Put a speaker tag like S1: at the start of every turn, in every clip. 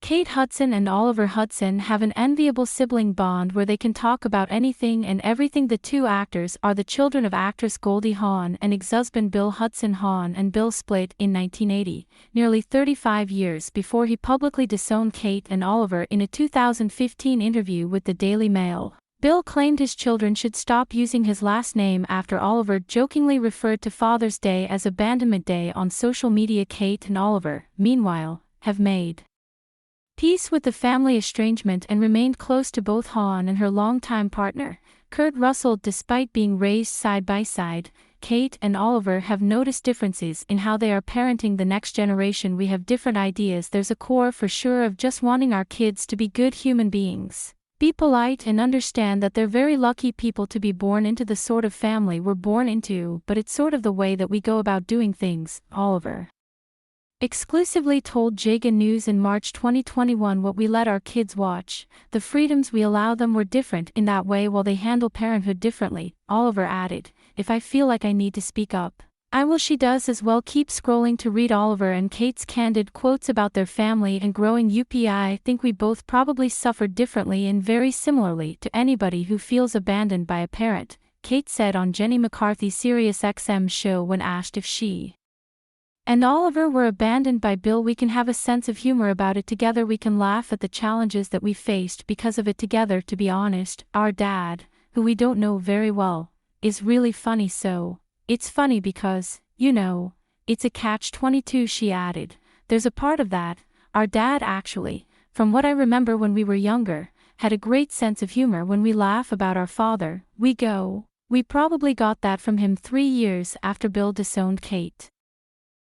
S1: Kate Hudson and Oliver Hudson have an enviable sibling bond where they can talk about anything and everything. The two actors are the children of actress Goldie Hawn and ex-husband Bill Hudson. Hawn and Bill split in 1980, nearly 35 years before he publicly disowned Kate and Oliver. In a 2015 interview with the Daily Mail, Bill claimed his children should stop using his last name after Oliver jokingly referred to Father's Day as Abandonment Day on social media. Kate and Oliver, meanwhile, have made peace with the family estrangement and remained close to both Hawn and her longtime partner, Kurt Russell. Despite being raised side by side, Kate and Oliver have noticed differences in how they are parenting the next generation. We have different ideas. There's a core for sure of just wanting our kids to be good human beings, be polite, and understand that they're very lucky people to be born into the sort of family we're born into, but it's sort of the way that we go about doing things, Oliver exclusively told Jaga News in March 2021. What we let our kids watch, the freedoms we allow them, were different in that way while they handle parenthood differently. Oliver added, "If I feel like I need to speak up, I will." She does as well. Keep scrolling to read Oliver and Kate's candid quotes about their family and growing up. "I think we both probably suffered differently and very similarly to anybody who feels abandoned by a parent," Kate said on Jenny McCarthy's SiriusXM show when asked if she and Oliver were abandoned by Bill. "We can have a sense of humor about it together. We can laugh at the challenges that we faced because of it together. To be honest, our dad, who we don't know very well, is really funny, so it's funny because, it's a catch-22. She added, "There's a part of that. Our dad actually, from what I remember when we were younger, had a great sense of humor. When we laugh about our father, we probably got that from him." 3 years after Bill disowned Kate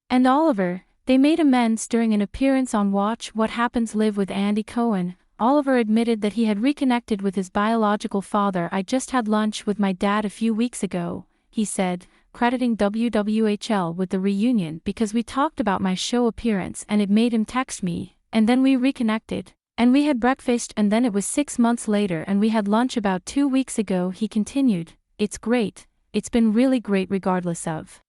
S1: and Oliver, they made amends during an appearance on Watch What Happens Live with Andy Cohen. Oliver admitted that he had reconnected with his biological father. "I just had lunch with my dad a few weeks ago," he said, crediting WWHL with the reunion, "because we talked about my show appearance and it made him text me, and then we reconnected, and we had breakfast, and then it was 6 months later and we had lunch about 2 weeks ago." He continued, "It's great. It's been really great regardless of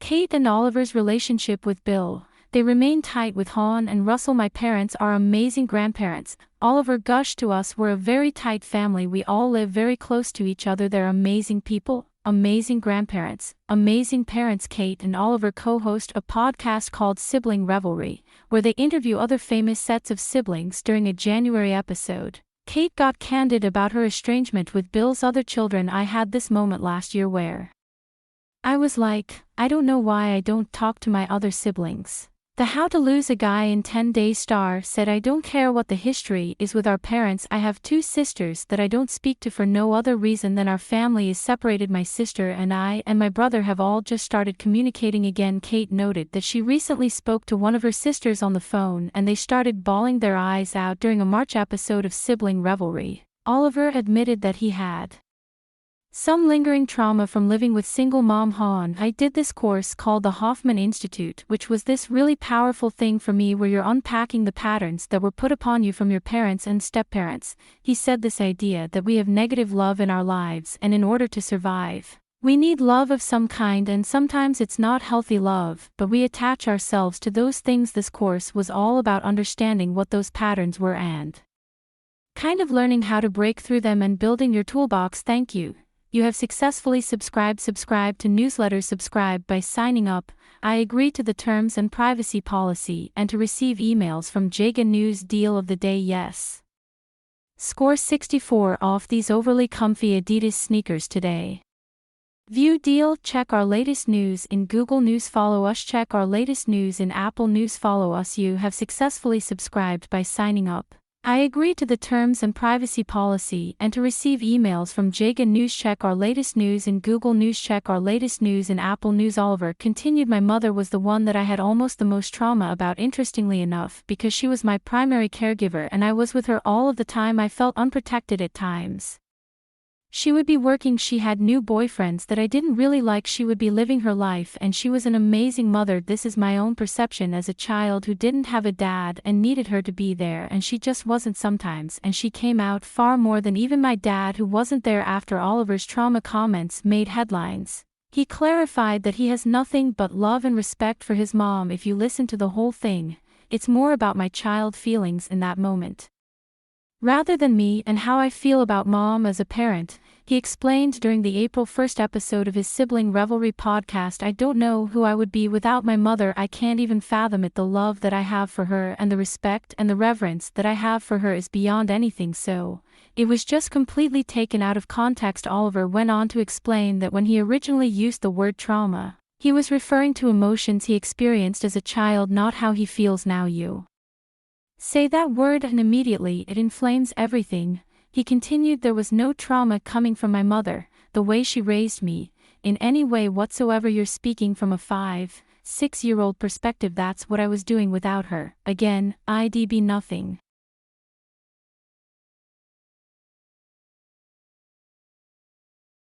S1: Kate and Oliver's relationship with Bill. They remain tight with Hawn and Russell. "My parents are amazing grandparents," Oliver gushed to us. "We're a very tight family. We all live very close to each other. They're amazing people, amazing grandparents, amazing parents." Kate and Oliver co-host a podcast called Sibling Revelry, where they interview other famous sets of siblings. During a January episode, Kate got candid about her estrangement with Bill's other children. "I had this moment last year where I was like, I don't know why I don't talk to my other siblings." The How to Lose a Guy in 10 Days star said, "I don't care what the history is with our parents. I have 2 sisters that I don't speak to for no other reason than our family is separated. My sister and I and my brother have all just started communicating again." Kate noted that she recently spoke to one of her sisters on the phone and they started bawling their eyes out during a March episode of Sibling Revelry. Oliver admitted that he had some lingering trauma from living with single mom Hawn. "I did this course called the Hoffman Institute, which was this really powerful thing for me where you're unpacking the patterns that were put upon you from your parents and step-parents," he said. "This idea that we have negative love in our lives and in order to survive, we need love of some kind, and sometimes it's not healthy love, but we attach ourselves to those things." This course was all about understanding what those patterns were and kind of learning how to break through them and building your toolbox. Thank you. You have successfully subscribed. Subscribe to newsletters. Subscribe by signing up. I agree to the terms and privacy policy and to receive emails from Jaga News. Deal of the day: yes. Score 64 off these overly comfy Adidas sneakers today. View deal. Check our latest news in Google News. Follow us. Check our latest news in Apple News. Follow us. You have successfully subscribed by signing up. I agree to the terms and privacy policy and to receive emails from Jaga News. Check our latest news in Google News. Check our latest news in Apple News. Oliver continued, "My mother was the one that I had almost the most trauma about, interestingly enough, because she was my primary caregiver and I was with her all of the time. I felt unprotected at times. She would be working, she had new boyfriends that I didn't really like, she would be living her life, and she was an amazing mother. This is my own perception as a child who didn't have a dad and needed her to be there, and she just wasn't sometimes, and she came out far more than even my dad who wasn't there." After Oliver's trauma comments made headlines, he clarified that he has nothing but love and respect for his mom. If you listen to the whole thing, it's more about my child feelings in that moment. Rather than me and how I feel about mom as a parent, he explained during the April 1st episode of his Sibling Revelry podcast. I don't know who I would be without my mother. I can't even fathom it. The love that I have for her and the respect and the reverence that I have for her is beyond anything. So, it was just completely taken out of context. Oliver went on to explain that when he originally used the word trauma, he was referring to emotions he experienced as a child, not how he feels now. You say that word and immediately it inflames everything. He continued, there was no trauma coming from my mother, the way she raised me, in any way whatsoever. You're speaking from a 5, 6-year-old perspective. That's what I was doing without her. Again, IDB nothing.